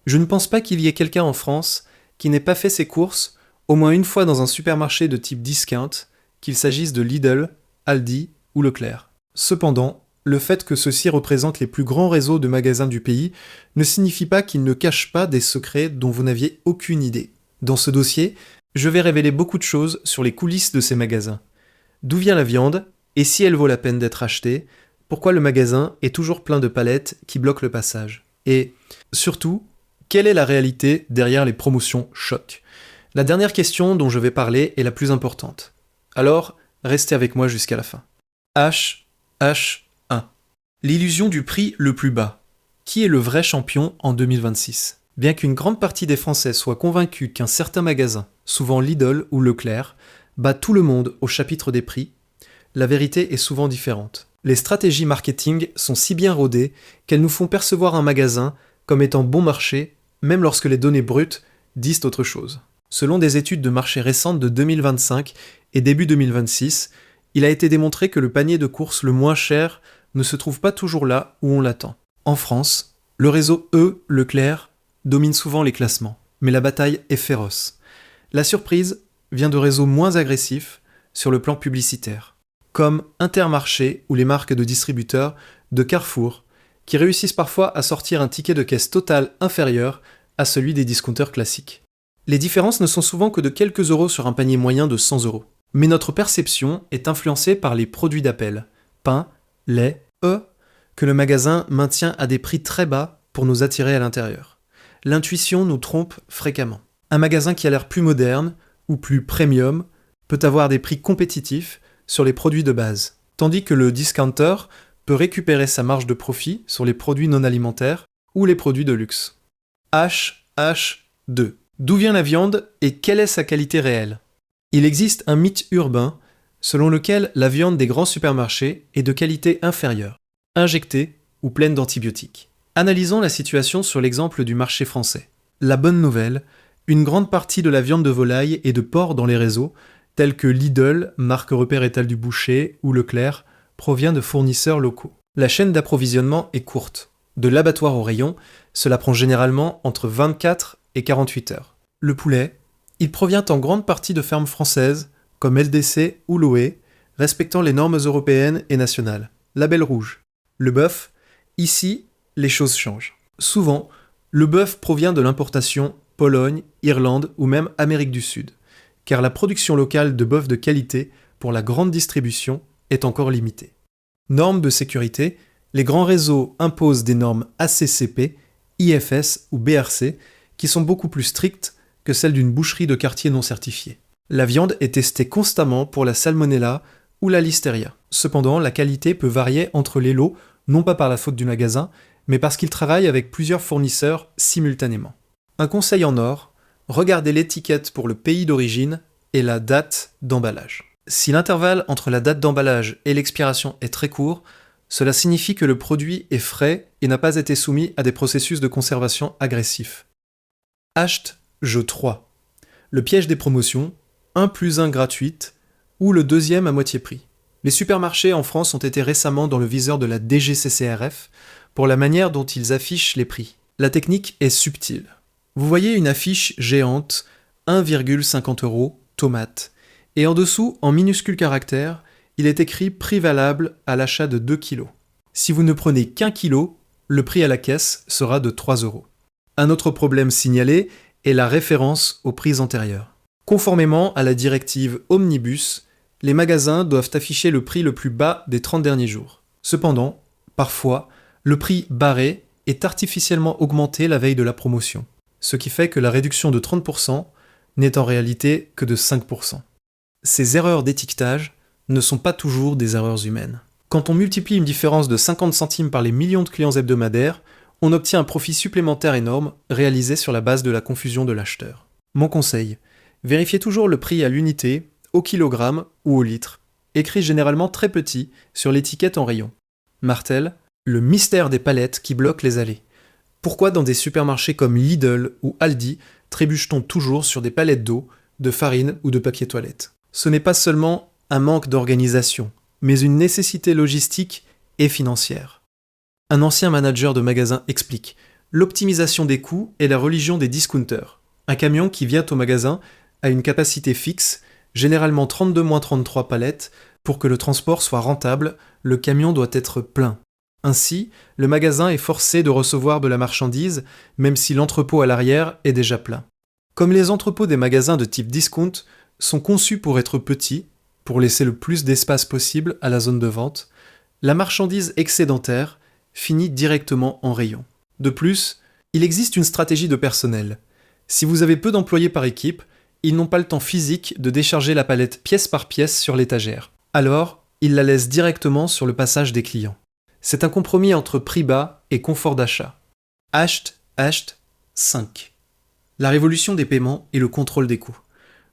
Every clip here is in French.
Je ne pense pas qu'il y ait quelqu'un en France qui n'ait pas fait ses courses au moins une fois dans un supermarché de type discount, qu'il s'agisse de Lidl, Aldi ou Leclerc. Cependant, le fait que ceux-ci représentent les plus grands réseaux de magasins du pays ne signifie pas qu'ils ne cachent pas des secrets dont vous n'aviez aucune idée. Dans ce dossier, je vais révéler beaucoup de choses sur les coulisses de ces magasins. D'où vient la viande, et si elle vaut la peine d'être achetée, pourquoi le magasin est toujours plein de palettes qui bloquent le passage. Et, surtout, quelle est la réalité derrière les promotions choc? La dernière question dont je vais parler est la plus importante. Alors, restez avec moi jusqu'à la fin. H1. L'illusion du prix le plus bas. Qui est le vrai champion en 2026? Bien qu'une grande partie des Français soient convaincus qu'un certain magasin, souvent Lidl ou Leclerc, bat tout le monde au chapitre des prix, la vérité est souvent différente. Les stratégies marketing sont si bien rodées qu'elles nous font percevoir un magasin comme étant bon marché, même lorsque les données brutes disent autre chose. Selon des études de marché récentes de 2025 et début 2026, il a été démontré que le panier de courses le moins cher ne se trouve pas toujours là où on l'attend. En France, le réseau Leclerc domine souvent les classements, mais la bataille est féroce. La surprise vient de réseaux moins agressifs sur le plan publicitaire, comme Intermarché ou les marques de distributeurs de Carrefour, qui réussissent parfois à sortir un ticket de caisse total inférieur à celui des discounters classiques. Les différences ne sont souvent que de quelques euros sur un panier moyen de 100 euros. Mais notre perception est influencée par les produits d'appel, pain, lait, que le magasin maintient à des prix très bas pour nous attirer à l'intérieur. L'intuition nous trompe fréquemment. Un magasin qui a l'air plus moderne ou plus premium peut avoir des prix compétitifs sur les produits de base, tandis que le discounter peut récupérer sa marge de profit sur les produits non alimentaires ou les produits de luxe. H2. D'où vient la viande et quelle est sa qualité réelle? Il existe un mythe urbain selon lequel la viande des grands supermarchés est de qualité inférieure, injectée ou pleine d'antibiotiques. Analysons la situation sur l'exemple du marché français. La bonne nouvelle, une grande partie de la viande de volaille et de porc dans les réseaux, tels que Lidl, marque repère étal du boucher, ou Leclerc, provient de fournisseurs locaux. La chaîne d'approvisionnement est courte. De l'abattoir au rayon, cela prend généralement entre 24 et 48 heures. Le poulet, il provient en grande partie de fermes françaises, comme LDC ou Loé, respectant les normes européennes et nationales. Label rouge. Le bœuf, ici, les choses changent. Souvent, le bœuf provient de l'importation Pologne, Irlande ou même Amérique du Sud, car la production locale de bœuf de qualité pour la grande distribution est encore limitée. Normes de sécurité, les grands réseaux imposent des normes ACCP, IFS ou BRC qui sont beaucoup plus strictes que celles d'une boucherie de quartier non certifiée. La viande est testée constamment pour la salmonella ou la listeria. Cependant, la qualité peut varier entre les lots, non pas par la faute du magasin, mais parce qu'il travaille avec plusieurs fournisseurs simultanément. Un conseil en or, regardez l'étiquette pour le pays d'origine et la date d'emballage. Si l'intervalle entre la date d'emballage et l'expiration est très court, cela signifie que le produit est frais et n'a pas été soumis à des processus de conservation agressifs. H3. Le piège des promotions, 1 + 1 gratuite, ou le deuxième à moitié prix. Les supermarchés en France ont été récemment dans le viseur de la DGCCRF pour la manière dont ils affichent les prix. La technique est subtile. Vous voyez une affiche géante, 1,50 € tomate, et en dessous, en minuscules caractères, il est écrit prix valable à l'achat de 2 kg. Si vous ne prenez qu'1 kg, le prix à la caisse sera de 3 €. Un autre problème signalé est la référence aux prix antérieurs. Conformément à la directive Omnibus, les magasins doivent afficher le prix le plus bas des 30 derniers jours. Cependant, parfois, le prix barré est artificiellement augmenté la veille de la promotion, ce qui fait que la réduction de 30% n'est en réalité que de 5%. Ces erreurs d'étiquetage ne sont pas toujours des erreurs humaines. Quand on multiplie une différence de 50 centimes par les millions de clients hebdomadaires, on obtient un profit supplémentaire énorme réalisé sur la base de la confusion de l'acheteur. Mon conseil, vérifiez toujours le prix à l'unité, au kilogramme ou au litre, écrit généralement très petit sur l'étiquette en rayon. Martel, le mystère des palettes qui bloquent les allées. Pourquoi dans des supermarchés comme Lidl ou Aldi trébuche-t-on toujours sur des palettes d'eau, de farine ou de papier toilette? Ce n'est pas seulement un manque d'organisation, mais une nécessité logistique et financière. Un ancien manager de magasin explique : l'optimisation des coûts est la religion des discounters. Un camion qui vient au magasin a une capacité fixe, généralement 32-33 palettes. Pour que le transport soit rentable, le camion doit être plein. Ainsi, le magasin est forcé de recevoir de la marchandise, même si l'entrepôt à l'arrière est déjà plein. Comme les entrepôts des magasins de type discount sont conçus pour être petits, pour laisser le plus d'espace possible à la zone de vente, la marchandise excédentaire finit directement en rayon. De plus, il existe une stratégie de personnel. Si vous avez peu d'employés par équipe, ils n'ont pas le temps physique de décharger la palette pièce par pièce sur l'étagère. Alors, ils la laissent directement sur le passage des clients. C'est un compromis entre prix bas et confort d'achat. Hasht 5. La révolution des paiements et le contrôle des coûts.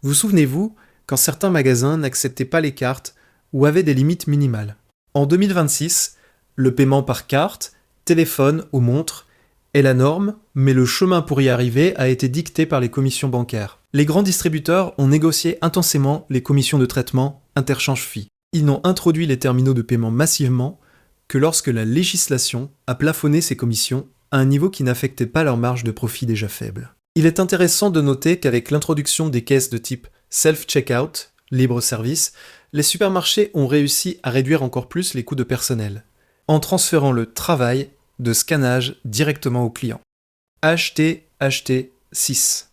Vous souvenez-vous quand certains magasins n'acceptaient pas les cartes ou avaient des limites minimales? En 2026, le paiement par carte, téléphone ou montre est la norme, mais le chemin pour y arriver a été dicté par les commissions bancaires. Les grands distributeurs ont négocié intensément les commissions de traitement interchange-fee. Ils n'ont introduit les terminaux de paiement massivement que lorsque la législation a plafonné ces commissions à un niveau qui n'affectait pas leur marge de profit déjà faible. Il est intéressant de noter qu'avec l'introduction des caisses de type self-checkout, libre-service, les supermarchés ont réussi à réduire encore plus les coûts de personnel, en transférant le travail de scannage directement aux clients. Hasht 6.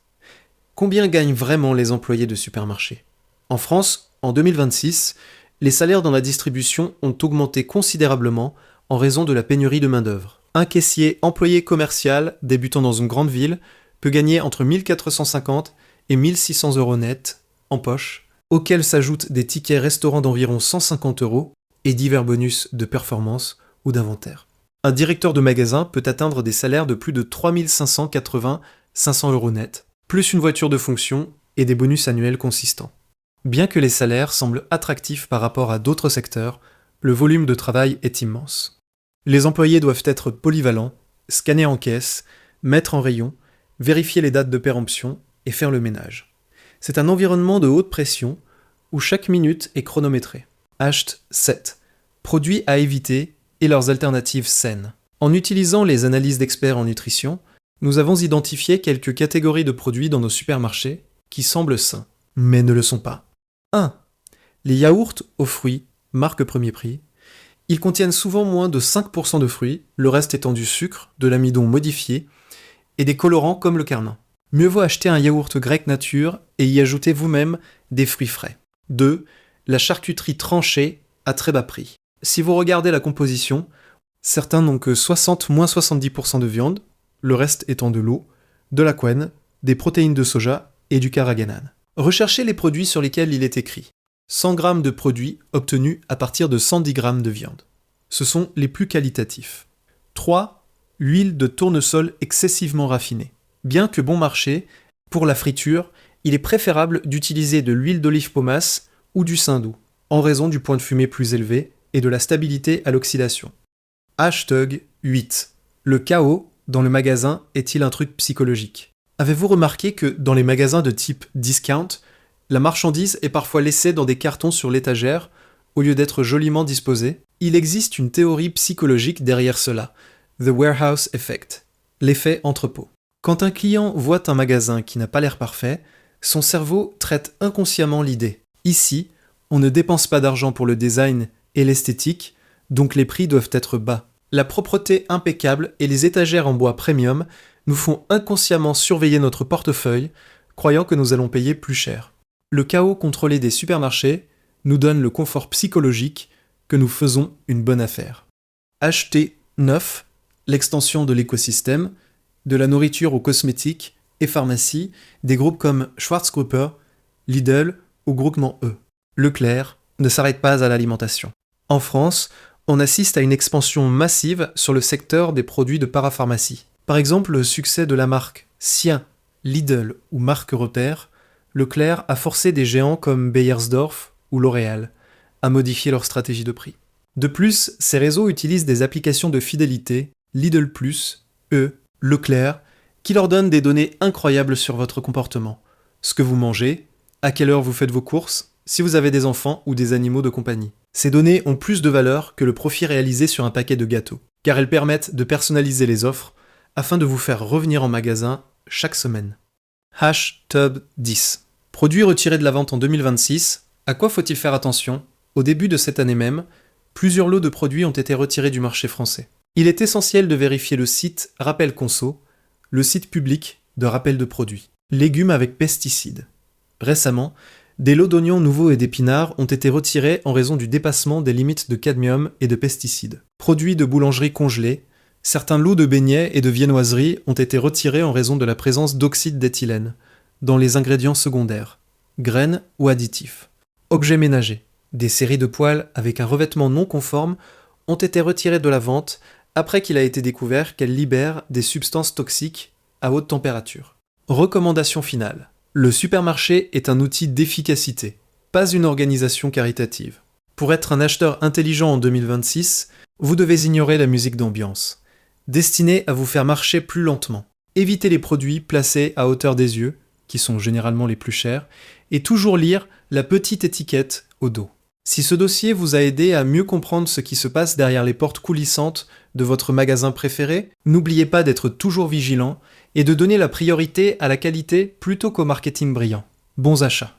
Combien gagnent vraiment les employés de supermarchés? En France, en 2026, les salaires dans la distribution ont augmenté considérablement en raison de la pénurie de main-d'œuvre. Un caissier employé commercial débutant dans une grande ville peut gagner entre 1450 et 1600 euros net en poche, auxquels s'ajoutent des tickets restaurants d'environ 150 euros et divers bonus de performance ou d'inventaire. Un directeur de magasin peut atteindre des salaires de plus de 3580-500 euros net, plus une voiture de fonction et des bonus annuels consistants. Bien que les salaires semblent attractifs par rapport à d'autres secteurs, le volume de travail est immense. Les employés doivent être polyvalents, scanner en caisse, mettre en rayon, vérifier les dates de péremption et faire le ménage. C'est un environnement de haute pression où chaque minute est chronométrée. Hasht 7. Produits à éviter et leurs alternatives saines. En utilisant les analyses d'experts en nutrition, nous avons identifié quelques catégories de produits dans nos supermarchés qui semblent sains, mais ne le sont pas. 1. Les yaourts aux fruits, marque Premier Prix. Ils contiennent souvent moins de 5% de fruits, le reste étant du sucre, de l'amidon modifié et des colorants comme le carmin. Mieux vaut acheter un yaourt grec nature et y ajouter vous-même des fruits frais. 2. La charcuterie tranchée à très bas prix. Si vous regardez la composition, certains n'ont que 60-70% de viande, le reste étant de l'eau, de la quenne, des protéines de soja et du carrageenan. Recherchez les produits sur lesquels il est écrit 100 g de produits obtenus à partir de 110 g de viande. Ce sont les plus qualitatifs. 3. Huile de tournesol excessivement raffinée. Bien que bon marché, pour la friture, il est préférable d'utiliser de l'huile d'olive pomace ou du saindoux, en raison du point de fumée plus élevé et de la stabilité à l'oxydation. Hashtag 8. Le chaos dans le magasin est-il un truc psychologique? Avez-vous remarqué que dans les magasins de type discount, la marchandise est parfois laissée dans des cartons sur l'étagère au lieu d'être joliment disposée? Il existe une théorie psychologique derrière cela, The Warehouse Effect, l'effet entrepôt. Quand un client voit un magasin qui n'a pas l'air parfait, son cerveau traite inconsciemment l'idée. Ici, on ne dépense pas d'argent pour le design et l'esthétique, donc les prix doivent être bas. La propreté impeccable et les étagères en bois premium nous font inconsciemment surveiller notre portefeuille, croyant que nous allons payer plus cher. Le chaos contrôlé des supermarchés nous donne le confort psychologique que nous faisons une bonne affaire. Hasht 9. L'extension de l'écosystème, de la nourriture aux cosmétiques et pharmacie, des groupes comme Schwarzgruppe, Lidl ou Groupement E. Leclerc ne s'arrête pas à l'alimentation. En France, on assiste à une expansion massive sur le secteur des produits de parapharmacie. Par exemple, le succès de la marque Sien, Lidl ou Marque Repère, Leclerc a forcé des géants comme Beiersdorf ou L'Oréal à modifier leur stratégie de prix. De plus, ces réseaux utilisent des applications de fidélité, Lidl+, Leclerc, qui leur donnent des données incroyables sur votre comportement. Ce que vous mangez, à quelle heure vous faites vos courses, si vous avez des enfants ou des animaux de compagnie. Ces données ont plus de valeur que le profit réalisé sur un paquet de gâteaux, car elles permettent de personnaliser les offres afin de vous faire revenir en magasin chaque semaine. Tub 10. Produit retiré de la vente en 2026, à quoi faut-il faire attention? Au début de cette année même, plusieurs lots de produits ont été retirés du marché français. Il est essentiel de vérifier le site Rappel Conso, le site public de rappel de produits. Légumes avec pesticides. Récemment, des lots d'oignons nouveaux et d'épinards ont été retirés en raison du dépassement des limites de cadmium et de pesticides. Produits de boulangerie congelés, certains lots de beignets et de viennoiseries ont été retirés en raison de la présence d'oxyde d'éthylène dans les ingrédients secondaires, graines ou additifs. Objets ménagers. Des séries de poêles avec un revêtement non conforme ont été retirées de la vente après qu'il a été découvert qu'elles libèrent des substances toxiques à haute température. Recommandation finale. Le supermarché est un outil d'efficacité, pas une organisation caritative. Pour être un acheteur intelligent en 2026, vous devez ignorer la musique d'ambiance, destinée à vous faire marcher plus lentement. Évitez les produits placés à hauteur des yeux, qui sont généralement les plus chers, et toujours lire la petite étiquette au dos. Si ce dossier vous a aidé à mieux comprendre ce qui se passe derrière les portes coulissantes de votre magasin préféré, n'oubliez pas d'être toujours vigilant et de donner la priorité à la qualité plutôt qu'au marketing brillant. Bons achats!